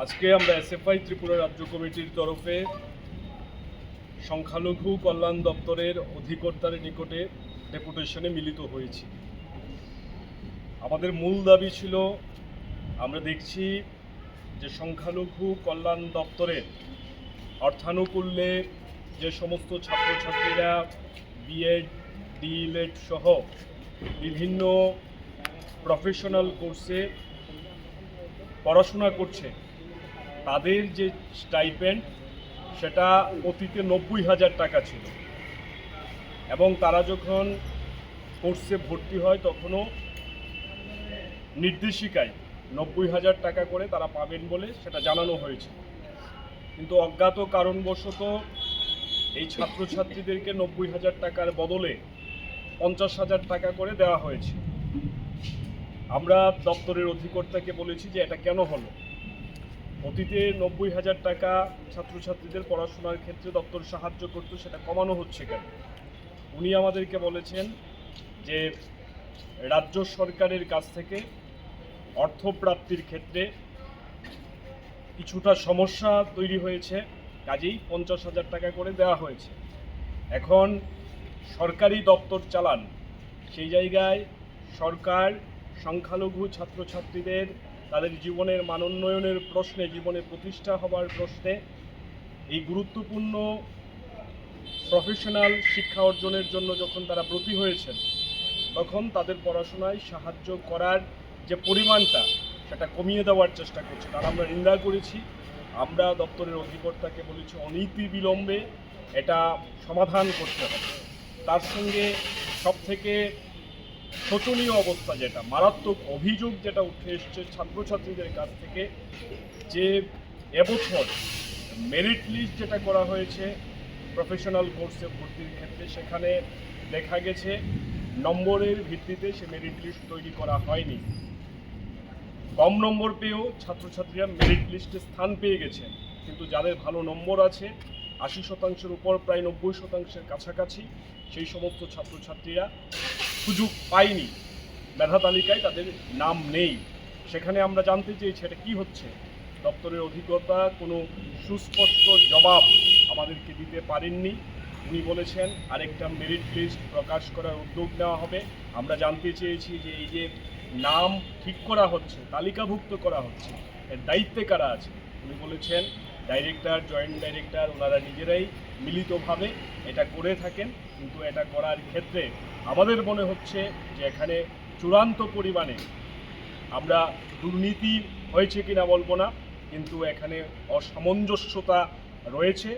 আজকে আমরা এসএফআই ত্রিপুরা রাজ্য কমিটির তরফে সংখ্যালঘু কল্যাণ দপ্তরের অধিকর্তার নিকটে ডেপুটেশনে মিলিত হয়েছি। আমাদের মূল দাবি ছিল, আমরা দেখছি যে সংখ্যালঘু কল্যাণ দপ্তরের অর্থানুকূল্যে যে সমস্ত ছাত্রছাত্রীরা বিএড ডিএলএড সহ বিভিন্ন প্রফেশনাল কোর্সে পড়াশোনা করছে, তাদের যে স্টাইপেন্ড সেটা অতীতে 90,000 টাকা ছিল এবং তারা যখন কোর্সে ভর্তি হয় তখনও নির্দেশিকায় 90,000 টাকা করে তারা পাবেন বলে সেটা জানানো হয়েছে। কিন্তু অজ্ঞাত কারণবশত এই ছাত্রছাত্রীদেরকে 90,000 টাকার বদলে 50,000 টাকা করে দেওয়া হয়েছে। আমরা দপ্তরের অধিকর্তাকে বলেছি যে এটা কেন হলো। অতীতে 90,000 টাকা ছাত্রছাত্রীদের পড়াশোনার ক্ষেত্রে দপ্তর সাহায্য করত, সেটা কমানো হচ্ছে কেন? উনি আমাদেরকে বলেছেন যে রাজ্য সরকারের কাছ থেকে অর্থপ্রাপ্তির ক্ষেত্রে কিছুটা সমস্যা তৈরি হয়েছে, কাজেই 50,000 টাকা করে দেওয়া হয়েছে। এখন সরকারি দপ্তর চালান, সেই জায়গায় সরকার সংখ্যালঘু ছাত্রছাত্রীদের তাদের জীবনের মানোন্নয়নের প্রশ্নে, জীবনে প্রতিষ্ঠা হবার প্রশ্নে এই গুরুত্বপূর্ণ প্রফেশনাল শিক্ষা অর্জনের জন্য যখন তারা ব্রতী হয়েছেন, তখন তাদের পড়াশোনায় সাহায্য করার যে পরিমাণটা সেটা কমিয়ে দেওয়ার চেষ্টা করছে, তারা আমরা নিন্দা করেছি। আমরা দপ্তরের অধিকর্তাকে বলেছি অনতি বিলম্বে এটা সমাধান করতে হবে। তার সঙ্গে সবথেকে শোচনীয় অবস্থা, যেটা মারাত্মক অভিযোগ যেটা উঠে এসছে ছাত্রছাত্রীদের কাছ থেকে, যে এবছর মেরিট লিস্ট যেটা করা হয়েছে প্রফেশনাল কোর্সে ভর্তির ক্ষেত্রে, সেখানে দেখা গেছে নম্বরের ভিত্তিতে সে মেরিট লিস্ট তৈরি করা হয়নি। কম নম্বর পেয়েও ছাত্রছাত্রীরা মেরিট লিস্টে স্থান পেয়ে গেছেন, কিন্তু যাদের ভালো নম্বর আছে 80% উপর, প্রায় 90% কাছাকাছি, সেই সমস্ত ছাত্রছাত্রীরা সুযোগ পায়নি, মেধা তালিকায় তাদের নাম নেই। সেখানে আমরা জানতে চেয়েছি এটা কী হচ্ছে। দপ্তরের অধিকর্তা কোনো সুস্পষ্ট জবাব আমাদেরকে দিতে পারেননি। উনি বলেছেন আরেকটা মেরিট লিস্ট প্রকাশ করার উদ্যোগ নেওয়া হবে। আমরা জানতে চেয়েছি যে এই যে নাম ঠিক করা হচ্ছে, তালিকাভুক্ত করা হচ্ছে, এর দায়িত্বে কারা আছে। উনি বলেছেন ডাইরেক্টর, জয়েন্ট ডাইরেক্টর ওনারা নিজেরাই মিলিতভাবে এটা করে থাকেন, কিন্তু এটা করার ক্ষেত্রে আমাদের মনে হচ্ছে যে এখানে চূড়ান্ত পরিমাণে, আমরা দুর্নীতি হয়েছে কিনা বলবো না, কিন্তু এখানে অসামঞ্জস্যতা রয়েছে।